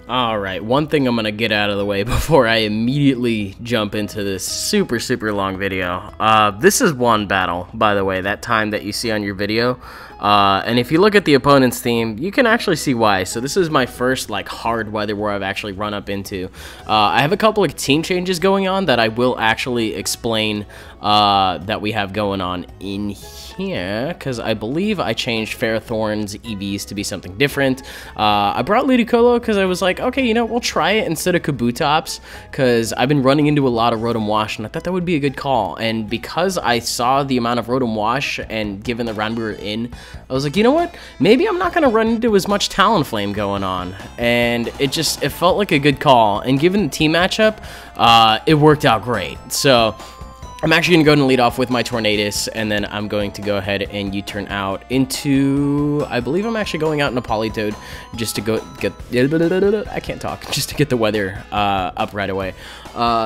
Alright, one thing I'm going to get out of the way before I immediately jump into this super long video. This is one battle, by the way, that time that you see on your video. And if you look at the opponent's team, you can actually see why. So this is my first like hard weather where I've actually run up into. I have a couple of team changes going on that I will actually explain that we have going on in here, because I believe I changed Ferrothorn's EVs to be something different. I brought Ludicolo because I was like, okay, you know, we'll try it instead of Kabutops, because I've been running into a lot of Rotom-Ws, and I thought that would be a good call. And because I saw the amount of Rotom-Ws, and given the round we were in, I was like, you know what? Maybe I'm not going to run into as much Talonflame going on. And it felt like a good call. And given the team matchup, it worked out great. So I'm actually going to go ahead and lead off with my Tornadus, and then I'm going to go ahead and U-turn out into, I believe I'm actually going out in a Politoed just to I can't talk, just to get the weather up right away.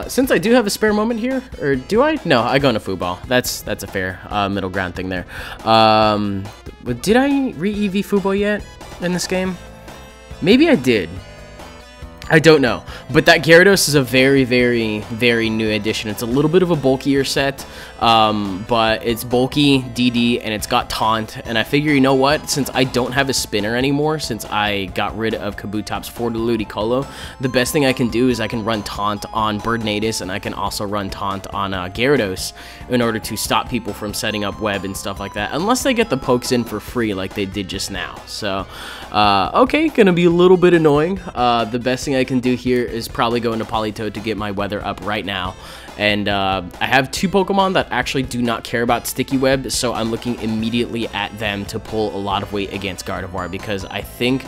Since I do have a spare moment here, or do I? No, I go into Football. That's a fair middle ground thing there. But did I re-EV Football yet in this game? Maybe I did. I don't know, but that Gyarados is a very new addition. It's a little bit of a bulkier set, but it's bulky, DD, and it's got Taunt, and I figure, you know what, since I don't have a spinner anymore, since I got rid of Kabutops for the Ludicolo, the best thing I can do is I can run Taunt on Birdnatus, and I can also run Taunt on Gyarados in order to stop people from setting up web and stuff like that, unless they get the pokes in for free like they did just now. So, okay, gonna be a little bit annoying. The best thing I can do here is probably go into Politoed to get my weather up right now. And I have two Pokemon that actually do not care about Sticky Web, so I'm looking immediately at them to pull a lot of weight against Gardevoir, because I think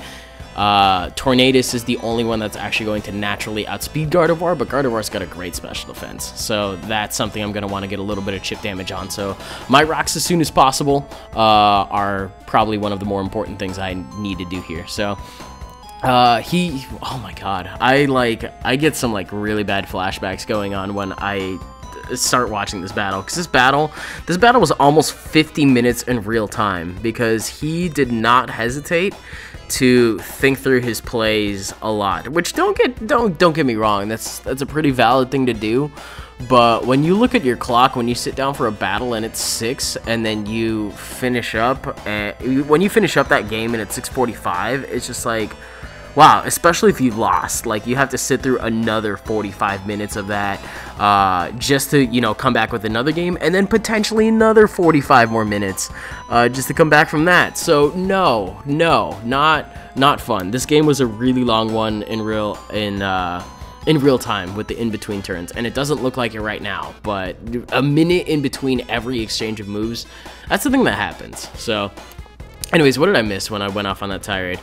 Tornadus is the only one that's actually going to naturally outspeed Gardevoir, but Gardevoir's got a great special defense, so that's something I'm going to want to get a little bit of chip damage on. So my rocks as soon as possible are probably one of the more important things I need to do here. So oh my god, I get some like really bad flashbacks going on when I start watching this battle, because this battle was almost 50 minutes in real time, because he did not hesitate to think through his plays a lot, which don't get me wrong, that's a pretty valid thing to do. But when you look at your clock, when you sit down for a battle and it's 6, and then you finish up, when you finish up that game and it's 6:45, it's just like, wow, especially if you lost, like you have to sit through another 45 minutes of that just to, you know, come back with another game, and then potentially another 45 more minutes just to come back from that. So no, not fun. This game was a really long one in real time with the in-between turns, and it doesn't look like it right now, but a minute in between every exchange of moves, that's the thing that happens. So anyways, what did I miss when I went off on that tirade?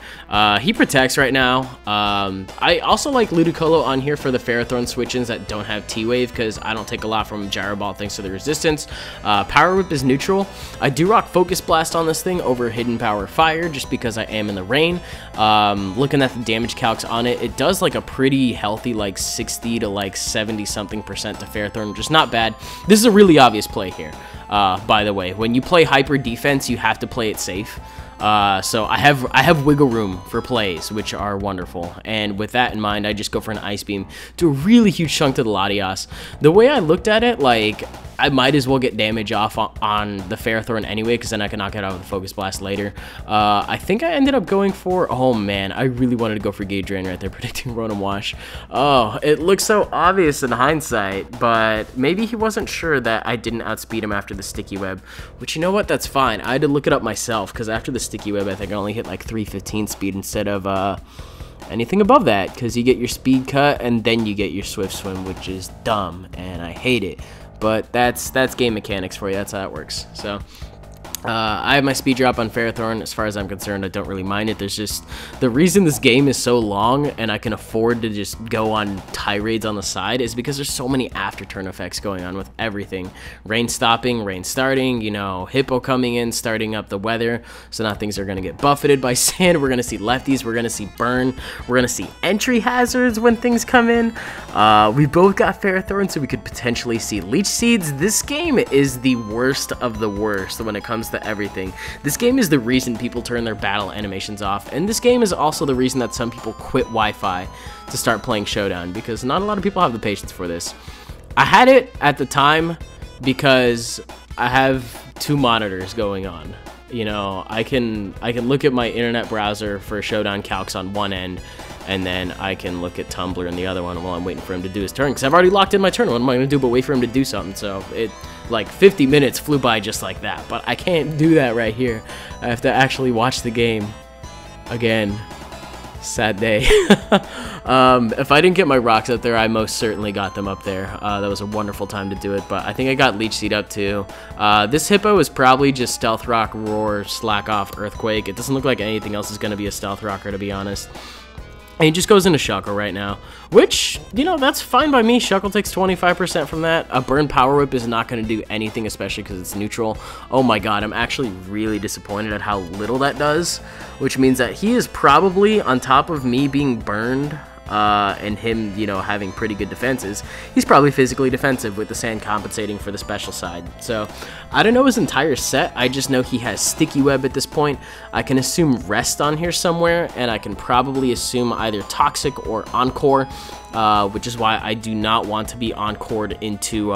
He protects right now. I also like Ludicolo on here for the Ferrothorn switch-ins that don't have T-Wave, because I don't take a lot from Gyro Ball thanks to the resistance. Power Whip is neutral. I do rock Focus Blast on this thing over Hidden Power Fire just because I am in the rain. Looking at the damage calcs on it, it does like a pretty healthy like 60 to like 70-something% to Ferrothorn, just not bad. This is a really obvious play here. By the way, when you play hyper defense, you have to play it safe. So I have wiggle room for plays, which are wonderful. And with that in mind, I just go for an Ice Beam to a really huge chunk to the Latias. The way I looked at it, like, I might as well get damage off on the Ferrothorn anyway, because then I can knock it out with a Focus Blast later. I think I ended up going for, oh man, I really wanted to go for Gauge Drain right there, predicting Rotom-Wash. Oh, it looks so obvious in hindsight, but maybe he wasn't sure that I didn't outspeed him after the Sticky Web, which, you know what, that's fine. I had to look it up myself, because after the Sticky Web, I think I only hit like 315 speed instead of anything above that, because you get your speed cut and then you get your Swift Swim, which is dumb, and I hate it. But that's game mechanics for you. That's how it works. So I have my speed drop on Ferrothorn. As far as I'm concerned, I don't really mind it. There's just, the reason this game is so long and I can afford to just go on tirades on the side is because there's so many after turn effects going on with everything. Rain stopping, rain starting, you know, Hippo coming in, starting up the weather, so now things are going to get buffeted by sand. We're going to see lefties, we're going to see burn, we're going to see entry hazards when things come in. We both got Ferrothorn, so we could potentially see Leech Seeds. This game is the worst of the worst when it comes to everything. This game is the reason people turn their battle animations off, and this game is also the reason that some people quit Wi-Fi to start playing Showdown, because not a lot of people have the patience for this. I had it at the time because I have 2 monitors going on. You know, I can look at my internet browser for Showdown calcs on one end, and then I can look at Tumblr in the other one while I'm waiting for him to do his turn, because I've already locked in my turn. What am I going to do but wait for him to do something? So it, like, 50 minutes flew by just like that, but I can't do that right here. I have to actually watch the game again. Sad day. If I didn't get my rocks up there, I most certainly got them up there. That was a wonderful time to do it, but I think I got Leech Seed up too. This Hippo is probably just Stealth Rock, Roar, Slack Off, Earthquake. It doesn't look like anything else is going to be a Stealth Rocker, to be honest. And he just goes into Shuckle right now, which, you know, that's fine by me. Shuckle takes 25% from that. A Burn Power Whip is not going to do anything, especially because it's neutral. Oh my god, I'm actually really disappointed at how little that does, which means that he is probably, on top of me being burned, and him, you know, having pretty good defenses, he's probably physically defensive with the sand compensating for the special side. So, I don't know his entire set, I just know he has Sticky Web at this point. I can assume Rest on here somewhere, and I can probably assume either Toxic or Encore, which is why I do not want to be Encored into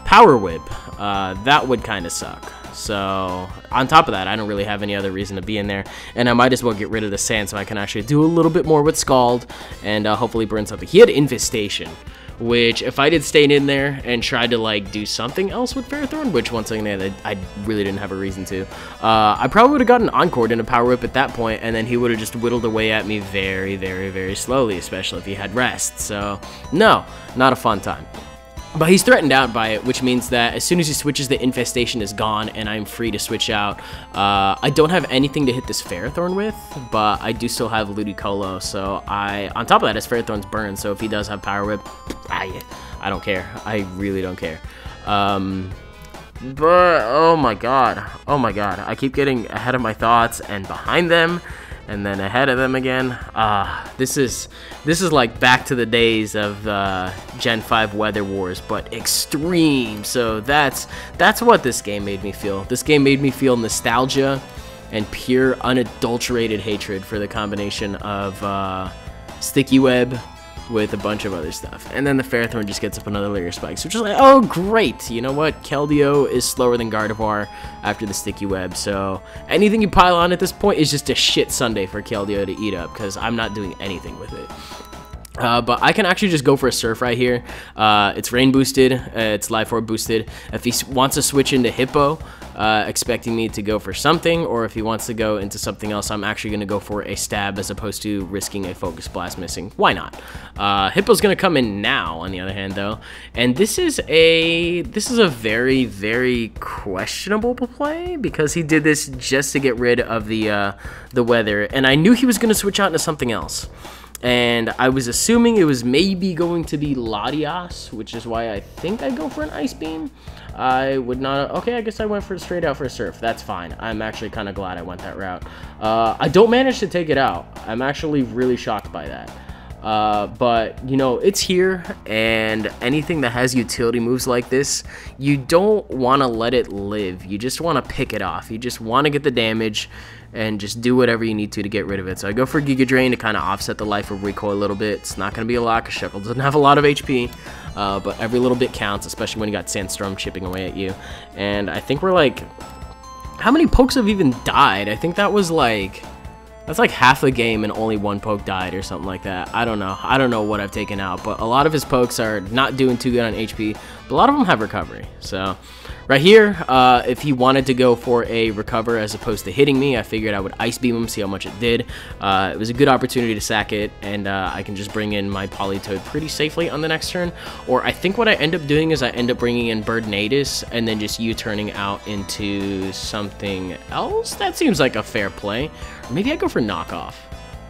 Power Whip. That would kind of suck. So, on top of that, I don't really have any other reason to be in there, and I might as well get rid of the sand so I can actually do a little bit more with Scald, and hopefully burn something. He had Infestation, which, if I did stayed in there and tried to, like, do something else with Ferrothorn, which, once again, I really didn't have a reason to, I probably would have gotten Encored into Power Whip at that point, and then he would have just whittled away at me very, very, very slowly, especially if he had Rest. So, no, not a fun time. But he's threatened out by it, which means that as soon as he switches, the Infestation is gone, and I'm free to switch out. I don't have anything to hit this Ferrothorn with, but I do still have Ludicolo, so on top of that, his Ferrothorn's burned, so if he does have Power Whip, I don't care. I really don't care. But, oh my god, I keep getting ahead of my thoughts and behind them, and then ahead of them again. This is like back to the days of Gen 5 Weather Wars, but extreme. So that's what this game made me feel. This game made me feel nostalgia and pure unadulterated hatred for the combination of Sticky Web with a bunch of other stuff. And then the Ferrothorn just gets up another layer of spikes, which is like, oh great, you know what, Keldeo is slower than Gardevoir after the Sticky Web, so anything you pile on at this point is just a shit sundae for Keldeo to eat up, because I'm not doing anything with it. But I can actually just go for a Surf right here. It's Rain boosted, it's Life Orb boosted. If he wants to switch into Hippo, expecting me to go for something, or if he wants to go into something else, I'm actually going to go for a Stab as opposed to risking a Focus Blast missing. Why not? Hippo's going to come in now, on the other hand, though, and this is a very, very questionable play, because he did this just to get rid of the weather, and I knew he was going to switch out into something else. And I was assuming it was maybe going to be Latias, which is why I think I'd go for an Ice Beam. I would not... Okay, I guess I went for straight out for a Surf. That's fine. I'm actually kind of glad I went that route. I don't manage to take it out. I'm actually really shocked by that. But, you know, it's here, and anything that has utility moves like this, you don't want to let it live. You just want to pick it off. You just want to get the damage and just do whatever you need to get rid of it. So I go for Giga Drain to kind of offset the Life of Recoil a little bit. It's not going to be a lot, because Shuckle doesn't have a lot of HP, but every little bit counts, especially when you got Sandstorm chipping away at you. And I think we're like... How many pokes have even died? I think that was like... That's like half the game and only one poke died or something like that. I don't know. I don't know what I've taken out, but a lot of his pokes are not doing too good on HP, but a lot of them have recovery. So right here, if he wanted to go for a recover as opposed to hitting me, I figured I would Ice Beam him, see how much it did. It was a good opportunity to sack it, and I can just bring in my Politoed pretty safely on the next turn. Or I think what I end up doing is I end up bringing in Birdnatus and then just U-turning out into something else. That seems like a fair play. Or maybe I go for Knockoff.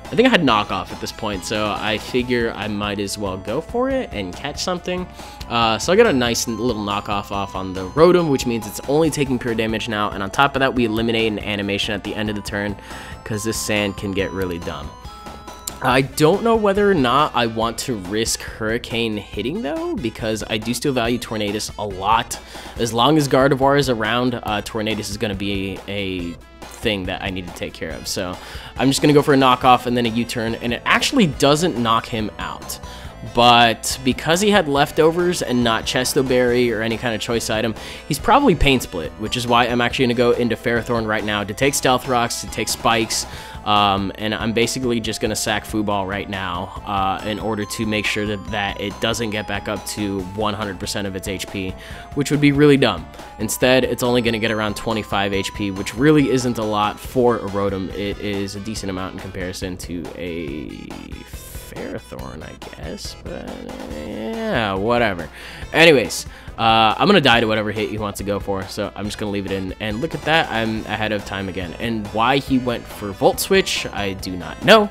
I think I had Knockoff at this point, so I figure I might as well go for it and catch something. So I got a nice little Knockoff off on the Rotom, which means it's only taking pure damage now, and on top of that, we eliminate an animation at the end of the turn, because this sand can get really dumb. I don't know whether or not I want to risk Hurricane hitting, though, because I do still value Tornadus a lot. As long as Gardevoir is around, Tornadus is going to be a thing that I need to take care of. So I'm just going to go for a knockoff and then a U-turn, and it actually doesn't knock him out. But because he had leftovers and not Chesto Berry or any kind of choice item, he's probably Pain Split, which is why I'm actually going to go into Ferrothorn right now to take Stealth Rocks, to take Spikes, and I'm basically just going to sack Foo-Ball right now in order to make sure that it doesn't get back up to 100% of its HP, which would be really dumb. Instead, it's only going to get around 25 HP, which really isn't a lot for a Rotom. It is a decent amount in comparison to a Ferrothorn, I guess, but yeah, whatever. Anyways, I'm gonna die to whatever hit he wants to go for, so I'm just gonna leave it in. And look at that, I'm ahead of time again. And why he went for Volt Switch, I do not know.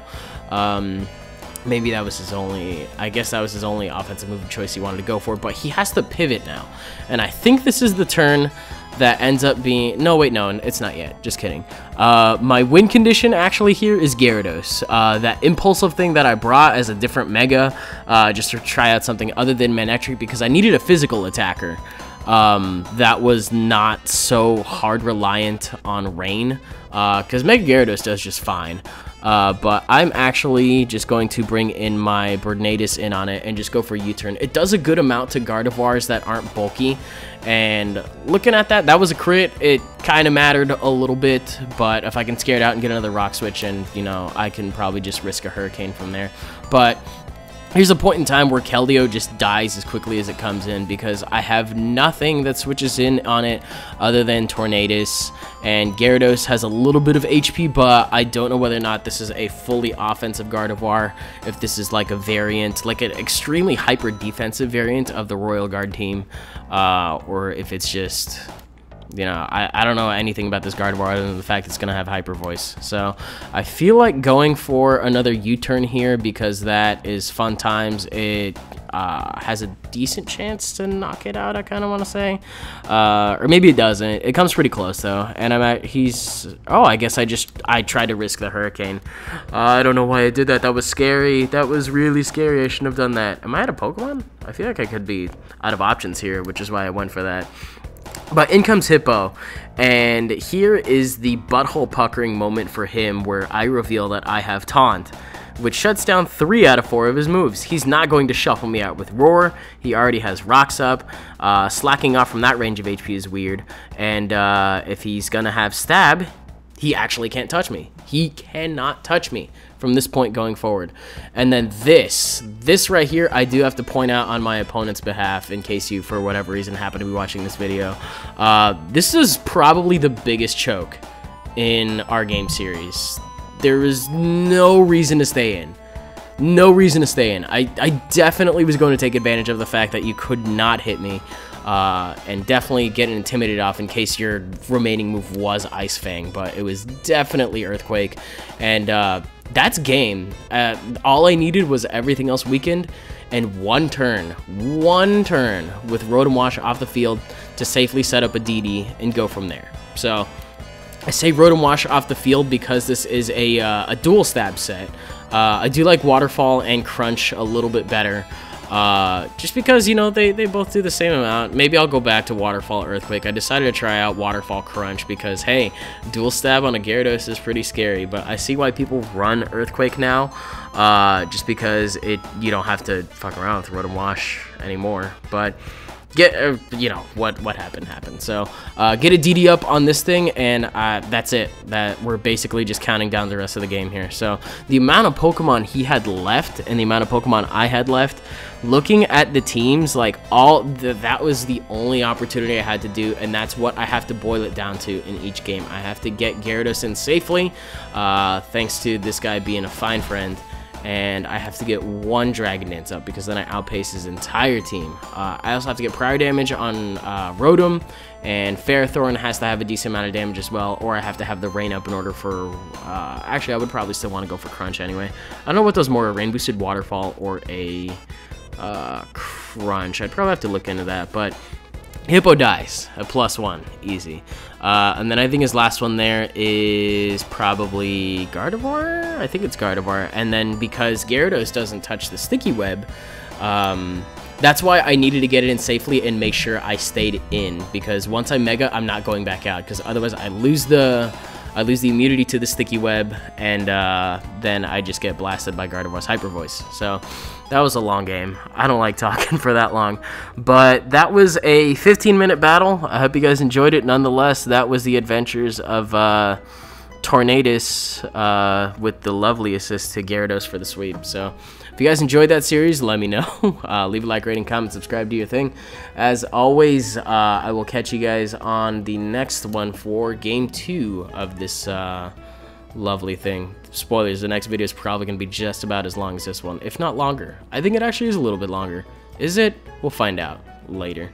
Maybe that was his only, I guess that was his only offensive move of choice he wanted to go for, but he has to pivot now. And I think this is the turn that ends up being, no, wait, no, it's not yet, just kidding. My win condition actually here is Gyarados. That impulsive thing that I brought as a different Mega, just to try out something other than Manectric, because I needed a physical attacker that was not so hard reliant on Rain, because Mega Gyarados does just fine. But I'm actually just going to bring in my Tornadus in on it and just go for a U-turn. It does a good amount to Gardevoirs that aren't bulky, and looking at that, that was a crit. It kind of mattered a little bit, but if I can scare it out and get another Rock Switch, and, you know, I can probably just risk a Hurricane from there. But here's a point in time where Keldeo just dies as quickly as it comes in, because I have nothing that switches in on it other than Tornadus, and Gyarados has a little bit of HP, but I don't know whether or not this is a fully offensive Gardevoir, if this is like a variant, like an extremely hyper defensive variant of the Royal Guard team, or if it's just, you know, I don't know anything about this Gardevoir other than the fact it's going to have Hyper Voice. So I feel like going for another U-turn here, because that is fun times. It has a decent chance to knock it out, I kind of want to say. Or maybe it doesn't. It comes pretty close, though. And I guess I tried to risk the Hurricane. I don't know why I did that. That was scary. That was really scary. I shouldn't have done that. Am I out of Pokemon? I feel like I could be out of options here, which is why I went for that. But in comes Hippo, and here is the butthole puckering moment for him, where I reveal that I have Taunt, which shuts down 3 out of 4 of his moves. He's not going to shuffle me out with Roar. He already has Rocks up. Slacking off from that range of HP is weird, and if he's going to have Stab, he actually can't touch me. He cannot touch me from this point going forward. And then this right here, I do have to point out on my opponent's behalf, in case you, for whatever reason, happen to be watching this video. This is probably the biggest choke in our game series. There is no reason to stay in. No reason to stay in. I definitely was going to take advantage of the fact that you could not hit me. And definitely get an Intimidate off in case your remaining move was Ice Fang, but it was definitely Earthquake, and that's game. All I needed was everything else weakened, and one turn with Rotom-Ws off the field to safely set up a DD and go from there. So I say Rotom-Ws off the field because this is a dual stab set. I do like Waterfall and Crunch a little bit better. Just because, you know, they both do the same amount. Maybe I'll go back to Waterfall Earthquake. I decided to try out Waterfall Crunch because, hey, dual stab on a Gyarados is pretty scary, but I see why people run Earthquake now, just because you don't have to fuck around with Rotom-Ws anymore. But you know, what happened. So get a DD up on this thing, and that's it. That we're basically just counting down the rest of the game here. So the amount of Pokemon he had left and the amount of Pokemon I had left, looking at the teams, like that was the only opportunity I had to do, and that's what I have to boil it down to in each game. I have to get Gyarados in safely, thanks to this guy being a fine friend. And I have to get 1 Dragon Dance up because then I outpace his entire team. I also have to get prior damage on Rotom, and Ferrothorn has to have a decent amount of damage as well, or I have to have the Rain up in order for... actually, I would probably still want to go for Crunch anyway. I don't know what does more, a Rain Boosted Waterfall or a Crunch. I'd probably have to look into that, but Hippo dies, a +1, easy. And then I think his last one there is probably Gardevoir? I think it's Gardevoir. And then because Gyarados doesn't touch the sticky web, that's why I needed to get it in safely and make sure I stayed in. Because once I Mega, I'm not going back out. Because otherwise I lose the immunity to the sticky web, and then I just get blasted by Gardevoir's Hyper Voice. So that was a long game. I don't like talking for that long, but that was a 15-minute battle. I hope you guys enjoyed it. Nonetheless, that was the adventures of Tornadus with the lovely assist to Gyarados for the sweep. So if you guys enjoyed that series, let me know. Leave a like, rating, comment, subscribe, do your thing. As always, I will catch you guys on the next one for Game 2 of this lovely thing. Spoilers, the next video is probably going to be just about as long as this one, if not longer. I think it actually is a little bit longer. Is it? We'll find out later.